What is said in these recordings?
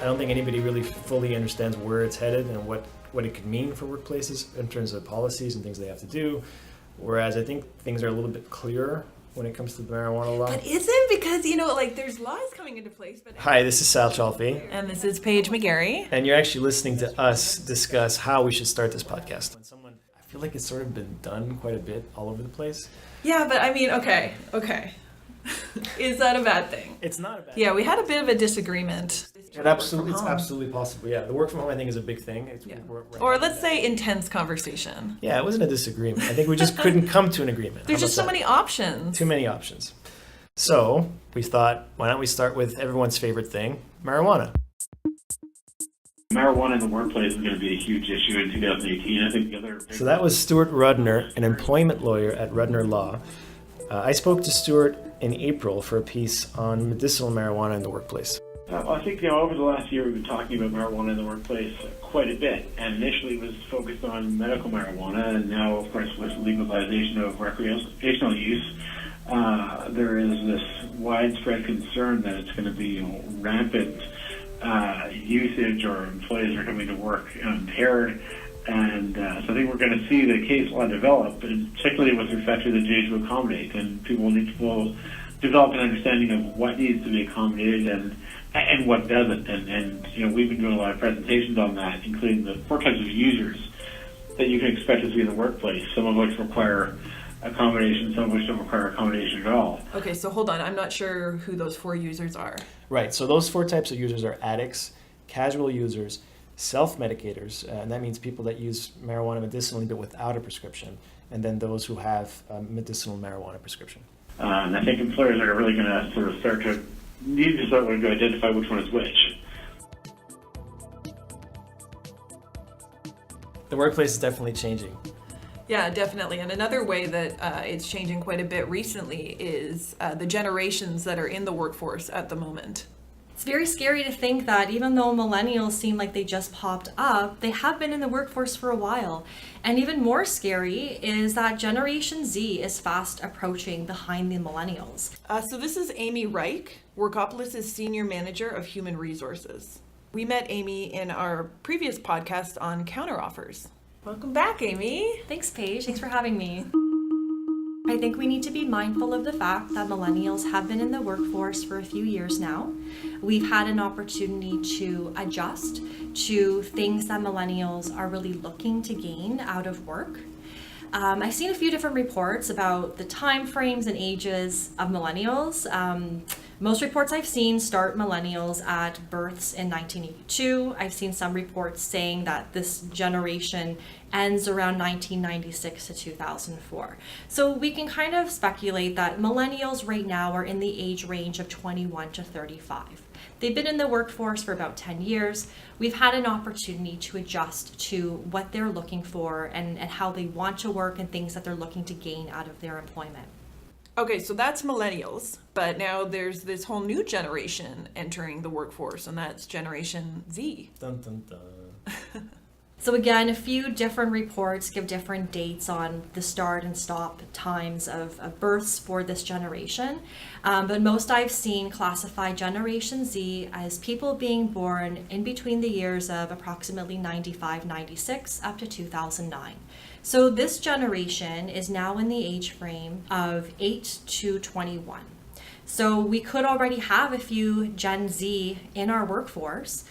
don't think anybody really fully understands where it's headed and what it could mean for workplaces in terms of policies and things they have to do. Whereas I think things are a little bit clearer when it comes to the marijuana law. But isn't, because, there's laws coming into place. But Hi, this is Sal Chalfie. And this is Paige McGarry. And you're actually listening to us discuss how we should start this podcast. I feel like it's sort of been done quite a bit all over the place. Yeah, but okay. Is that a bad thing? It's not a bad thing. Yeah, we had a bit of a disagreement. It's absolutely possible. Yeah, the work from home, I think, is a big thing. Or let's say intense conversation. Yeah, it wasn't a disagreement. I think we just couldn't come to an agreement. There's just so many options. Too many options. So we thought, why don't we start with everyone's favorite thing, marijuana. Marijuana in the workplace is going to be a huge issue in 2018. I think the other... So that was Stuart Rudner, an employment lawyer at Rudner Law. I spoke to Stuart in April for a piece on medicinal marijuana in the workplace. I think, over the last year we've been talking about marijuana in the workplace quite a bit. And initially it was focused on medical marijuana, and now, of course, with legalization of recreational use, there is this widespread concern that it's going to be rampant usage, or employees are coming to work impaired. And so I think we're going to see the case law develop, and particularly with respect to the duty to accommodate. And people will develop an understanding of what needs to be accommodated and what doesn't. And we've been doing a lot of presentations on that, including the 4 types of users that you can expect to see in the workplace, some of which require accommodation, some of which don't require accommodation at all. Okay, so hold on. I'm not sure who those 4 users are. Right, so those 4 types of users are addicts, casual users, self-medicators, and that means people that use marijuana medicinally but without a prescription, and then those who have a medicinal marijuana prescription. And I think employers are really going to sort of start to identify which one is which. The workplace is definitely changing. Yeah, definitely. And another way that it's changing quite a bit recently is the generations that are in the workforce at the moment. It's very scary to think that even though millennials seem like they just popped up, they have been in the workforce for a while. And even more scary is that Generation Z is fast approaching behind the millennials. So this is Amy Reich, Workopolis' Senior Manager of Human Resources. We met Amy in our previous podcast on counteroffers. Welcome back, Amy. Thanks, Paige. Thanks for having me. I think we need to be mindful of the fact that millennials have been in the workforce for a few years now. We've had an opportunity to adjust to things that millennials are really looking to gain out of work. I've seen a few different reports about the time frames and ages of millennials. Most reports I've seen start millennials at births in 1982. I've seen some reports saying that this generation ends around 1996 to 2004. So we can kind of speculate that millennials right now are in the age range of 21 to 35. They've been in the workforce for about 10 years. We've had an opportunity to adjust to what they're looking for and how they want to work and things that they're looking to gain out of their employment. Okay, so that's millennials, but now there's this whole new generation entering the workforce, and that's Generation Z. Dun, dun, dun. So again, a few different reports give different dates on the start and stop times of births for this generation. But most I've seen classify Generation Z as people being born in between the years of approximately 95, 96 up to 2009. So this generation is now in the age frame of 8 to 21. So we could already have a few Gen Z in our workforce.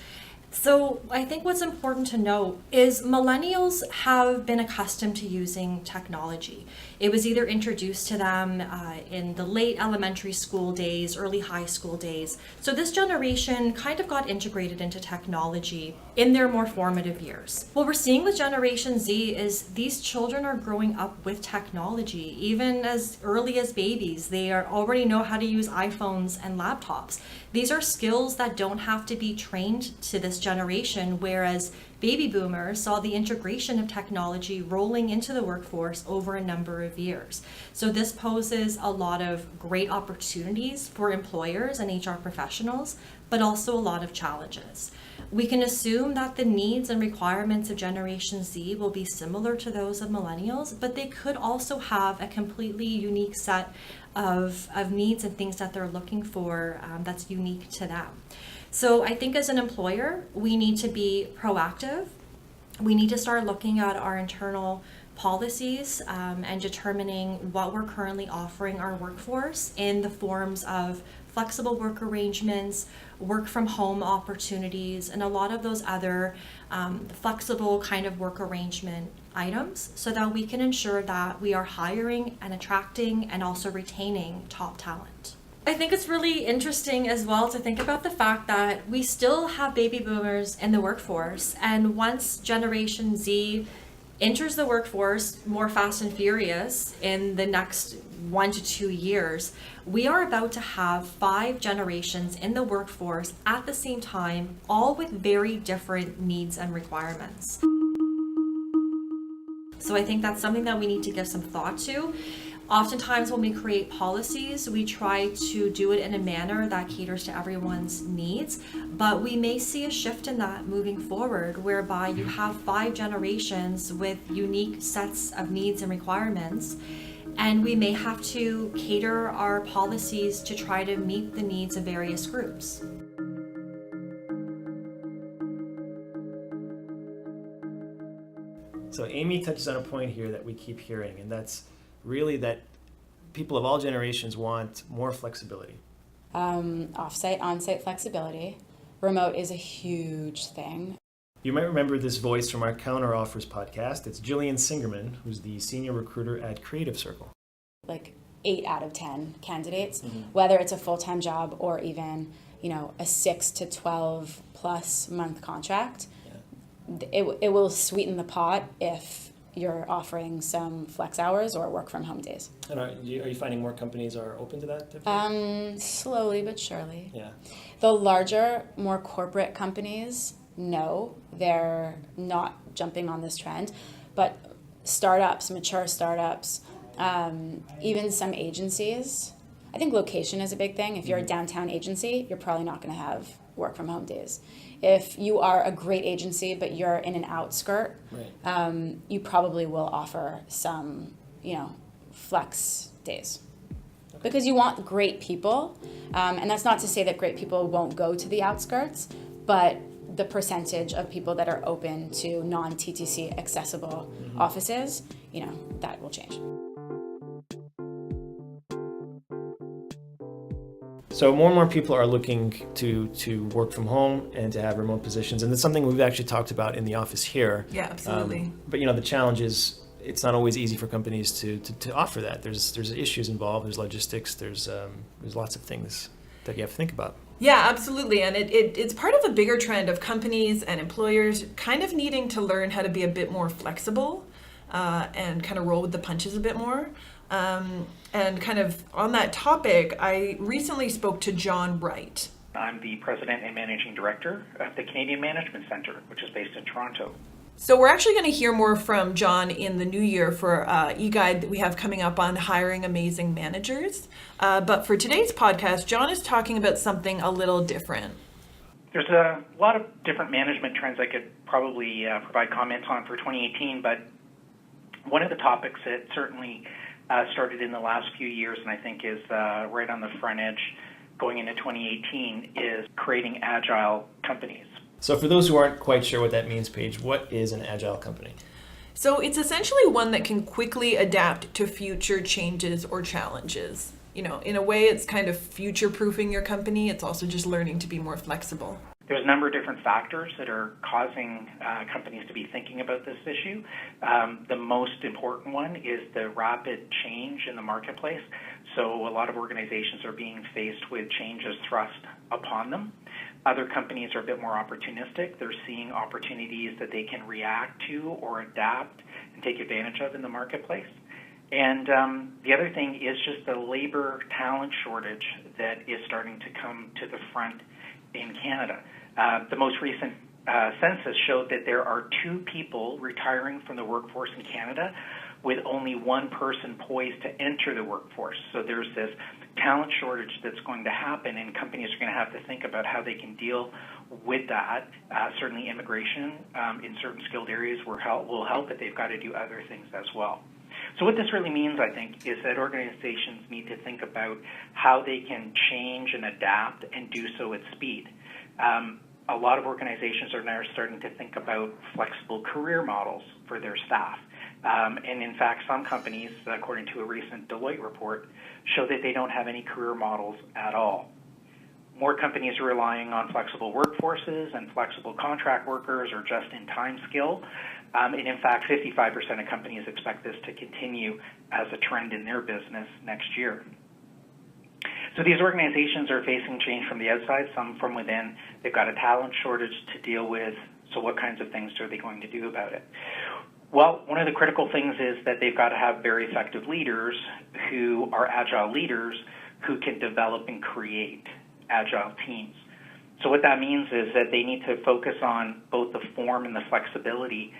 So I think what's important to note is millennials have been accustomed to using technology. It was either introduced to them in the late elementary school days, early high school days. So this generation kind of got integrated into technology in their more formative years. What we're seeing with Generation Z is these children are growing up with technology. Even as early as babies, they already know how to use iPhones and laptops. These are skills that don't have to be trained to this generation, whereas baby boomers saw the integration of technology rolling into the workforce over a number of years. So this poses a lot of great opportunities for employers and HR professionals, but also a lot of challenges. We can assume that the needs and requirements of Generation Z will be similar to those of millennials, but they could also have a completely unique set of needs and things that they're looking for that's unique to them. So I think as an employer, we need to be proactive. We need to start looking at our internal policies and determining what we're currently offering our workforce in the forms of flexible work arrangements, work from home opportunities, and a lot of those other flexible kind of work arrangement items, so that we can ensure that we are hiring and attracting and also retaining top talent. I think it's really interesting as well to think about the fact that we still have baby boomers in the workforce, and once Generation Z enters the workforce more fast and furious in the next 1 to 2 years, we are about to have 5 generations in the workforce at the same time, all with very different needs and requirements. So I think that's something that we need to give some thought to. Oftentimes when we create policies, we try to do it in a manner that caters to everyone's needs, but we may see a shift in that moving forward, whereby you have 5 generations with unique sets of needs and requirements, and we may have to cater our policies to try to meet the needs of various groups. So Amy touches on a point here that we keep hearing, and that's really that people of all generations want more flexibility. Off-site, on-site flexibility. Remote is a huge thing. You might remember this voice from our Counter Offers podcast. It's Jillian Singerman, who's the senior recruiter at Creative Circle. Like 8 out of 10 candidates, whether it's a full-time job or even, a 6 to 12 plus month contract, it will sweeten the pot if you're offering some flex hours or work from home days. And are you finding more companies are open to that? Slowly but surely. Yeah. The larger, more corporate companies, no, they're not jumping on this trend. But startups, mature startups, even some agencies, I think location is a big thing. If you're a downtown agency, you're probably not going to have work from home days. If you are a great agency, but you're in an outskirt, right, you probably will offer some, flex days. Okay. Because you want great people. And that's not to say that great people won't go to the outskirts, but the percentage of people that are open to non-TTC accessible offices, that will change. So more and more people are looking to work from home and to have remote positions. And it's something we've actually talked about in the office here. Yeah, absolutely. But the challenge is it's not always easy for companies to offer that. There's issues involved, there's logistics, there's lots of things that you have to think about. Yeah, absolutely. And it's part of a bigger trend of companies and employers kind of needing to learn how to be a bit more flexible and kind of roll with the punches a bit more. And kind of on that topic, I recently spoke to John Wright. I'm the president and managing director of the Canadian Management Centre, which is based in Toronto. So we're actually going to hear more from John in the new year for e-guide that we have coming up on hiring amazing managers. But for today's podcast, John is talking about something a little different. There's a lot of different management trends I could probably provide comments on for 2018, but one of the topics that certainly started in the last few years, and I think is right on the front edge going into 2018, is creating agile companies. So for those who aren't quite sure what that means, Paige, what is an agile company? So it's essentially one that can quickly adapt to future changes or challenges. In a way, it's kind of future-proofing your company. It's also just learning to be more flexible. There's a number of different factors that are causing companies to be thinking about this issue. The most important one is the rapid change in the marketplace. So a lot of organizations are being faced with changes thrust upon them. Other companies are a bit more opportunistic. They're seeing opportunities that they can react to or adapt and take advantage of in the marketplace. And the other thing is just the labor talent shortage that is starting to come to the front in Canada. The most recent census showed that there are 2 people retiring from the workforce in Canada with only 1 person poised to enter the workforce. So there's this talent shortage that's going to happen, and companies are going to have to think about how they can deal with that. Certainly immigration in certain skilled areas will help, but they've got to do other things as well. So what this really means, I think, is that organizations need to think about how they can change and adapt and do so at speed. A lot of organizations are now starting to think about flexible career models for their staff. And in fact, some companies, according to a recent Deloitte report, show that they don't have any career models at all. More companies are relying on flexible workforces and flexible contract workers or just-in-time skill. And in fact, 55% of companies expect this to continue as a trend in their business next year. So these organizations are facing change from the outside, some from within. They've got a talent shortage to deal with. So what kinds of things are they going to do about it? Well, one of the critical things is that they've got to have very effective leaders who are agile leaders who can develop and create agile teams. So what that means is that they need to focus on both the form and the flexibility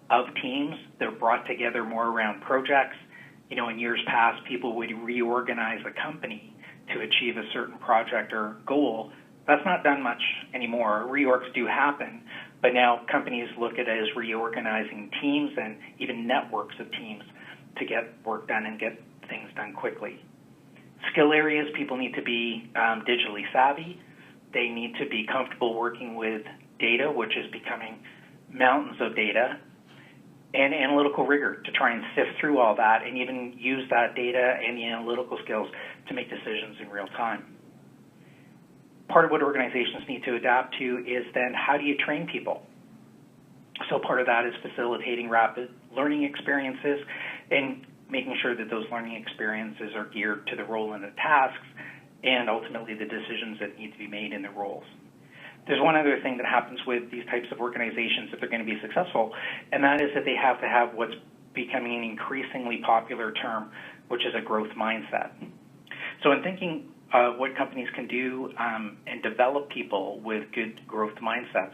of teams. They're brought together more around projects. You know, in years past, people would reorganize a company to achieve a certain project or goal. That's not done much anymore. Reorgs do happen, but now companies look at it as reorganizing teams and even networks of teams to get work done and get things done quickly. Skill areas, people need to be digitally savvy. They need to be comfortable working with data, which is becoming mountains of data, and analytical rigor to try and sift through all that and even use that data and the analytical skills to make decisions in real time. Part of what organizations need to adapt to is then how do you train people? So part of that is facilitating rapid learning experiences and making sure that those learning experiences are geared to the role and the tasks and ultimately the decisions that need to be made in the roles. There's one other thing that happens with these types of organizations if they're going to be successful, and that is that they have to have what's becoming an increasingly popular term, which is a growth mindset. So in thinking what companies can do and develop people with good growth mindsets,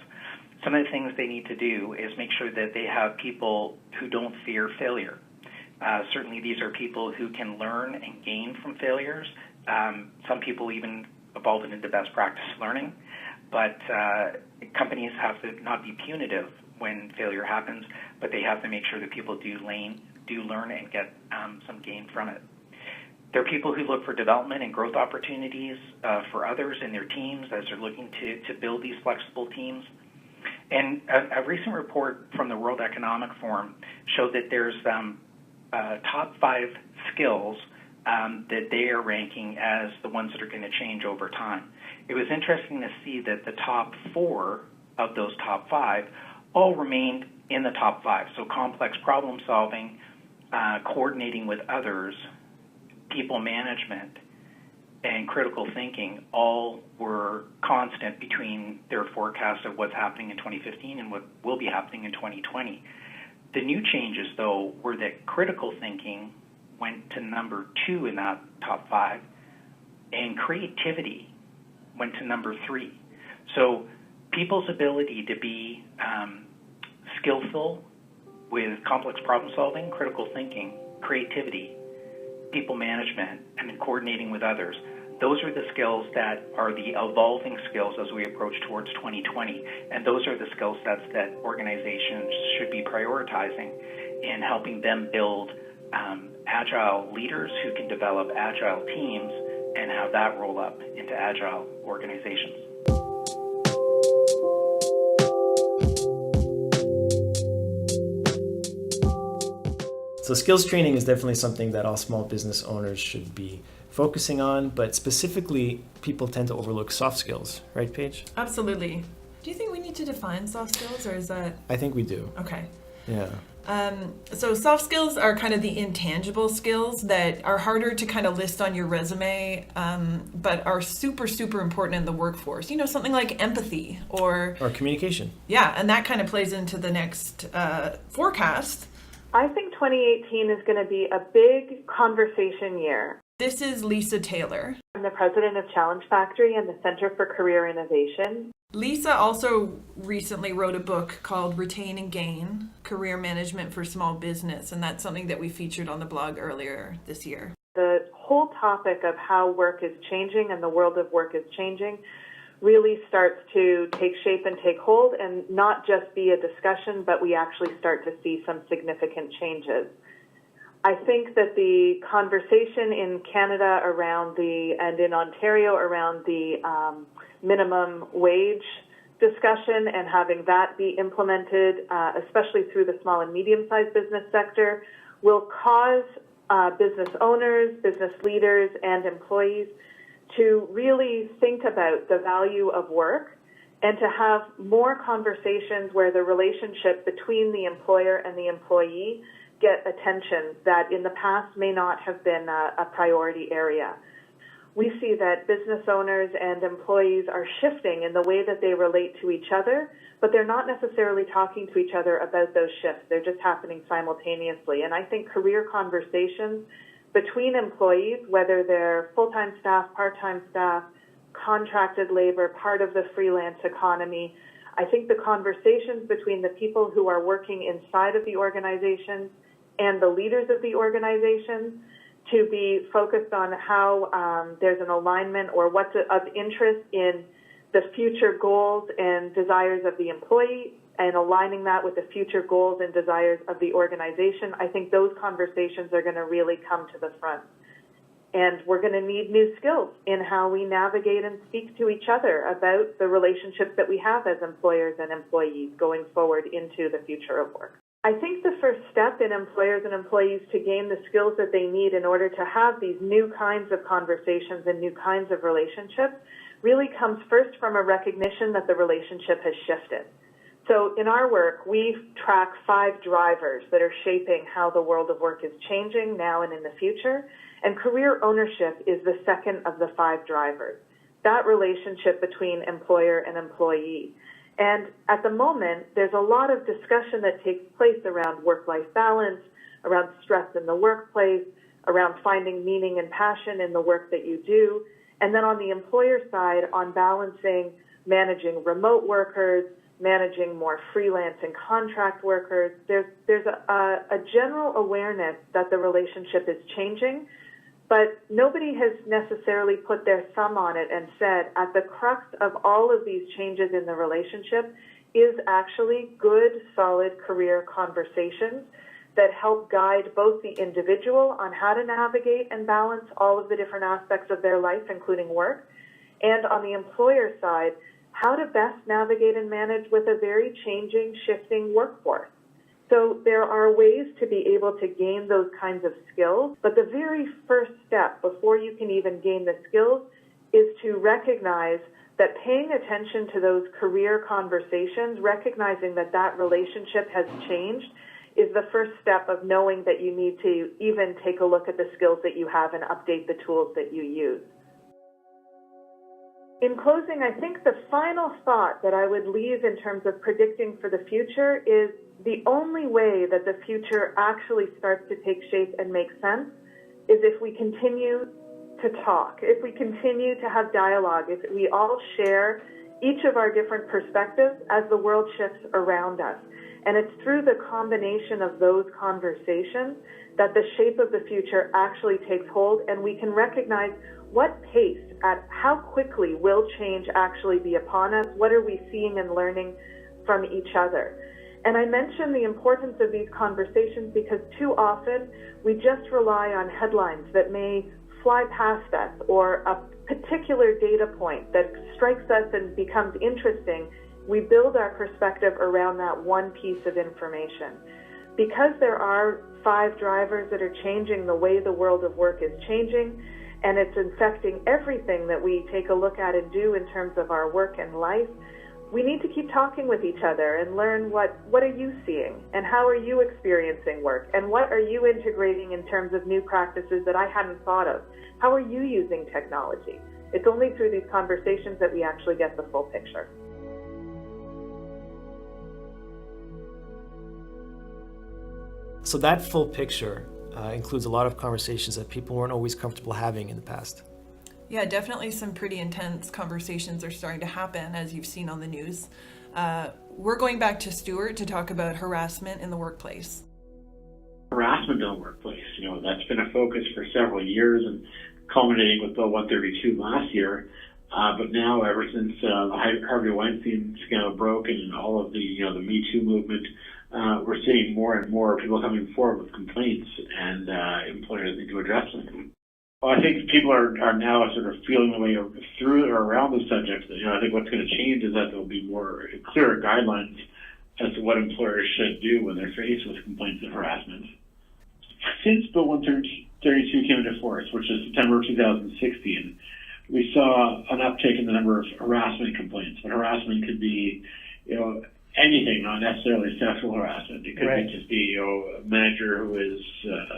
some of the things they need to do is make sure that they have people who don't fear failure. Certainly these are people who can learn and gain from failures. Some people even evolve it into best practice learning. But companies have to not be punitive when failure happens, but they have to make sure that people do learn and get some gain from it. There are people who look for development and growth opportunities for others in their teams as they're looking to build these flexible teams. And a recent report from the World Economic Forum showed that there's top 5 skills that they are ranking as the ones that are going to change over time. It was interesting to see that the top 4 of those top 5 all remained in the top 5. So complex problem solving, coordinating with others, people management, and critical thinking all were constant between their forecast of what's happening in 2015 and what will be happening in 2020. The new changes, though, were that critical thinking went to number 2 in that top 5, and creativity went to number 3. So people's ability to be skillful with complex problem solving, critical thinking, creativity, people management, and then coordinating with others, those are the skills that are the evolving skills as we approach towards 2020. And those are the skill sets that organizations should be prioritizing in helping them build agile leaders who can develop agile teams and have that roll up into agile organizations. So skills training is definitely something that all small business owners should be focusing on, but specifically people tend to overlook soft skills, right, Paige? Absolutely. Do you think we need to define soft skills, or is that... I think we do. Okay. Yeah. So soft skills are kind of the intangible skills that are harder to kind of list on your resume, but are super, super important in the workforce. You know, something like empathy or communication. Yeah, and that kind of plays into the next forecast. I think 2018 is going to be a big conversation year. This is Lisa Taylor. I'm the president of Challenge Factory and the Center for Career Innovation. Lisa also recently wrote a book called Retain and Gain, Career Management for Small Business, and that's something that we featured on the blog earlier this year. The whole topic of how work is changing and the world of work is changing really starts to take shape and take hold and not just be a discussion, but we actually start to see some significant changes. I think that the conversation in Canada and in Ontario around the minimum wage discussion and having that be implemented, especially through the small and medium-sized business sector, will cause business owners, business leaders, and employees to really think about the value of work and to have more conversations where the relationship between the employer and the employee get attention that in the past may not have been a priority area. We see that business owners and employees are shifting in the way that they relate to each other, but they're not necessarily talking to each other about those shifts. They're just happening simultaneously. And I think career conversations between employees, whether they're full-time staff, part-time staff, contracted labor, part of the freelance economy, I think the conversations between the people who are working inside of the organization and the leaders of the organization to be focused on how there's an alignment or what's of interest in the future goals and desires of the employee and aligning that with the future goals and desires of the organization. I think those conversations are going to really come to the front. And we're going to need new skills in how we navigate and speak to each other about the relationships that we have as employers and employees going forward into the future of work. I think the first step in employers and employees to gain the skills that they need in order to have these new kinds of conversations and new kinds of relationships really comes first from a recognition that the relationship has shifted. So in our work, we track 5 drivers that are shaping how the world of work is changing now and in the future, and career ownership is the second of the 5 drivers, that relationship between employer and employee. And at the moment, there's a lot of discussion that takes place around work-life balance, around stress in the workplace, around finding meaning and passion in the work that you do. And then on the employer side, on balancing managing remote workers, managing more freelance and contract workers, there's a general awareness that the relationship is changing, but nobody has necessarily put their thumb on it and said, at the crux of all of these changes in the relationship is actually good, solid career conversations that help guide both the individual on how to navigate and balance all of the different aspects of their life, including work, and on the employer side, how to best navigate and manage with a very changing, shifting workforce. So there are ways to be able to gain those kinds of skills, but the very first step before you can even gain the skills is to recognize that paying attention to those career conversations, recognizing that that relationship has changed, is the first step of knowing that you need to even take a look at the skills that you have and update the tools that you use. In closing, I think the final thought that I would leave in terms of predicting for the future is the only way that the future actually starts to take shape and make sense is if we continue to talk, if we continue to have dialogue, if we all share each of our different perspectives as the world shifts around us. And it's through the combination of those conversations that the shape of the future actually takes hold, and we can recognize what pace, at how quickly will change actually be upon us, what are we seeing and learning from each other. And I mention the importance of these conversations because too often we just rely on headlines that may fly past us or a particular data point that strikes us and becomes interesting. We build our perspective around that one piece of information. Because there are 5 drivers that are changing the way the world of work is changing, and it's infecting everything that we take a look at and do in terms of our work and life, we need to keep talking with each other and learn what are you seeing and how are you experiencing work and what are you integrating in terms of new practices that I hadn't thought of. How are you using technology? It's only through these conversations that we actually get the full picture. So that full picture includes a lot of conversations that people weren't always comfortable having in the past. Yeah, definitely some pretty intense conversations are starting to happen, as you've seen on the news. We're going back to Stuart to talk about harassment in the workplace. Harassment in the workplace, that's been a focus for several years and culminating with Bill 132 last year. But now, ever since Harvey Weinstein scandal broke and all of the Me Too movement, we're seeing more and more people coming forward with complaints, and employers need to address them. Well, I think people are now sort of feeling the way through or around the subject. I think what's going to change is that there'll be more clearer guidelines as to what employers should do when they're faced with complaints of harassment. Since Bill 132 came into force, which is September 2016, we saw an uptick in the number of harassment complaints. But harassment could be, anything, not necessarily sexual harassment. It could just be, a manager who is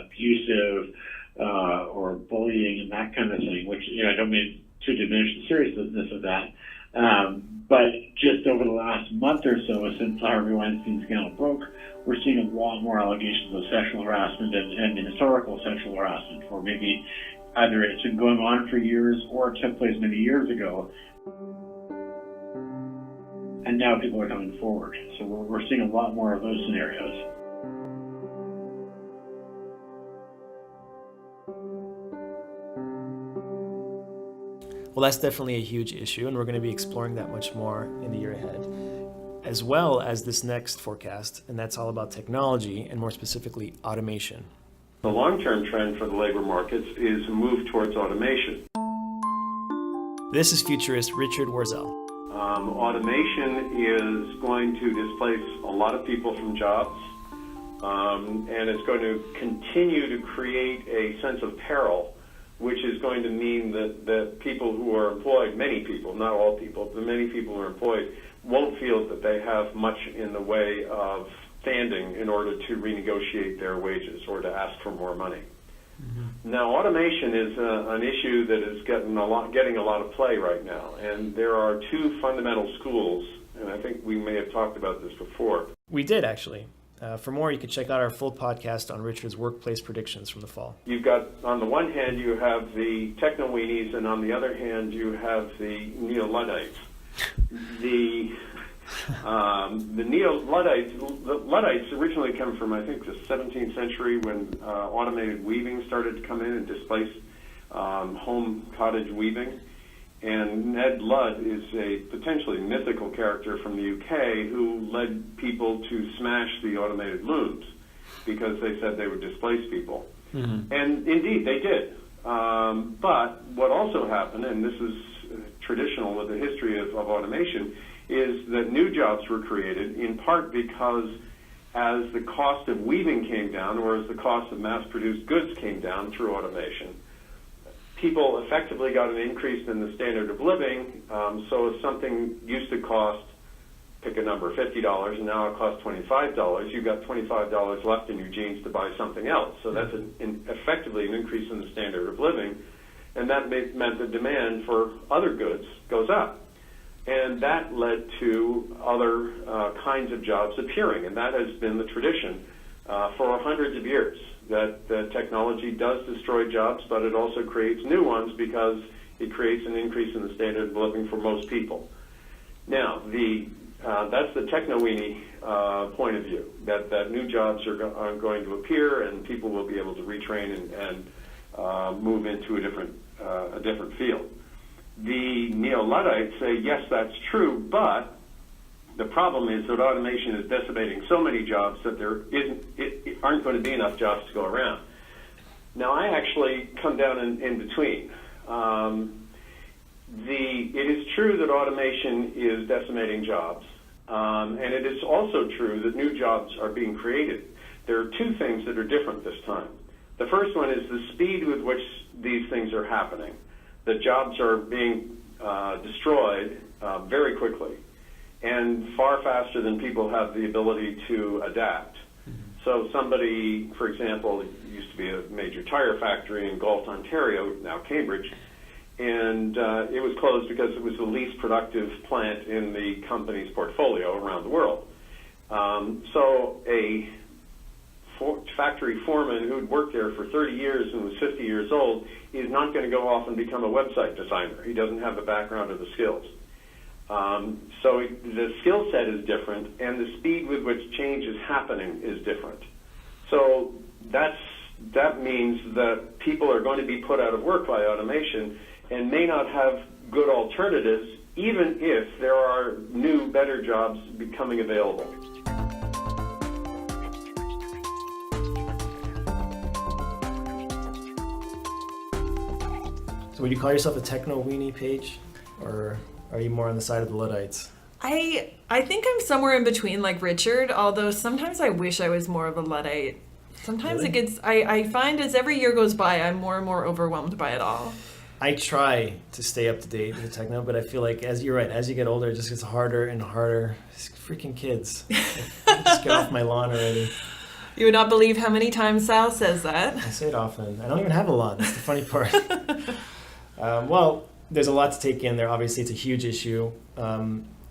abusive or bullying and that kind of thing. Which I don't mean to diminish the seriousness of that. But just over the last month or so, since the Harvey Weinstein scandal broke, we're seeing a lot more allegations of sexual harassment and historical sexual harassment, or maybe either it's been going on for years or it took place many years ago, and now people are coming forward. So we're seeing a lot more of those scenarios. Well, that's definitely a huge issue, and we're going to be exploring that much more in the year ahead, as well as this next forecast, and that's all about technology, and more specifically, automation. The long-term trend for the labor markets is a move towards automation. This is futurist Richard Warzel. Automation is going to displace a lot of people from jobs, and it's going to continue to create a sense of peril, which is going to mean that people who are employed, many people, not all people, but many people who are employed, won't feel that they have much in the way of standing in order to renegotiate their wages or to ask for more money. Mm-hmm. Now, automation is an issue that is getting a lot of play right now, and there are two fundamental schools, and I think we may have talked about this before. We did, actually. For more, you can check out our full podcast on Richard's workplace predictions from the fall. You've got, on the one hand, you have the techno-weenies, and on the other hand, you have the neo-Luddites. The Luddites originally come from, I think, the 17th century when automated weaving started to come in and displace home cottage weaving. And Ned Ludd is a potentially mythical character from the UK who led people to smash the automated looms because they said they would displace people. Mm-hmm. And indeed, they did. But what also happened, and this is traditional with the history of automation, is that new jobs were created in part because as the cost of weaving came down, or as the cost of mass-produced goods came down through automation, people effectively got an increase in the standard of living. So if something used to cost, pick a number, $50, and now it costs $25, you've got $25 left in your jeans to buy something else. So that's effectively an increase in the standard of living, and that meant the demand for other goods goes up. And that led to other kinds of jobs appearing, and that has been the tradition for hundreds of years. That technology does destroy jobs, but it also creates new ones because it creates an increase in the standard of living for most people. Now, that's the techno-weenie point of view, that new jobs are going to appear and people will be able to retrain and move into a different field. The neo-Luddites say, yes, that's true, but the problem is that automation is decimating so many jobs that there aren't going to be enough jobs to go around. Now, I actually come down in between. It is true that automation is decimating jobs, and it is also true that new jobs are being created. There are two things that are different this time. The first one is the speed with which these things are happening. The jobs are being destroyed very quickly and far faster than people have the ability to adapt. Mm-hmm. So somebody, for example, it used to be a major tire factory in Galt, Ontario, now Cambridge, and it was closed because it was the least productive plant in the company's portfolio around the world. So a factory foreman who'd worked there for 30 years and was 50 years old is not going to go off and become a website designer. He doesn't have the background or the skills. So the skill set is different, and the speed with which change is happening is different. So that means that people are going to be put out of work by automation and may not have good alternatives, even if there are new, better jobs becoming available. So would you call yourself a techno weenie, Paige? Or are you more on the side of the Luddites? I think I'm somewhere in between, like Richard, although sometimes I wish I was more of a Luddite. Sometimes Really? it gets, I find as every year goes by, I'm more and more overwhelmed by it all. I try to stay up to date with techno, but I feel like, as you're right, as you get older, it just gets harder and harder. These freaking kids. Just get off my lawn already. You would not believe how many times Sal says that. I say it often. I don't even have a lawn. That's the funny part. Well, there's a lot to take in there. Obviously, it's a huge issue.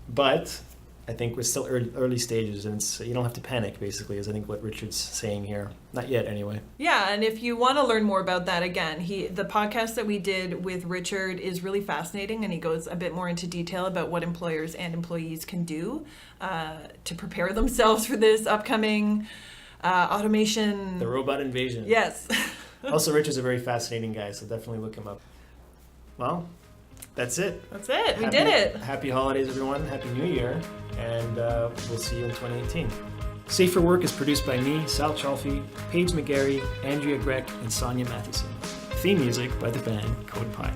But I think we're still early stages, and you don't have to panic, basically, is I think what Richard's saying here. Not yet, anyway. Yeah, and if you want to learn more about that, again, the podcast that we did with Richard is really fascinating, and he goes a bit more into detail about what employers and employees can do to prepare themselves for this upcoming automation. The robot invasion. Yes. Also, Richard's a very fascinating guy, so definitely look him up. Well, that's it. That's it. We did it. Happy holidays, everyone. Happy New Year. And we'll see you in 2018. Safe for Work is produced by me, Sal Chalfie, Paige McGarry, Andrea Greck, and Sonia Matheson. Theme music by the band Code Pie.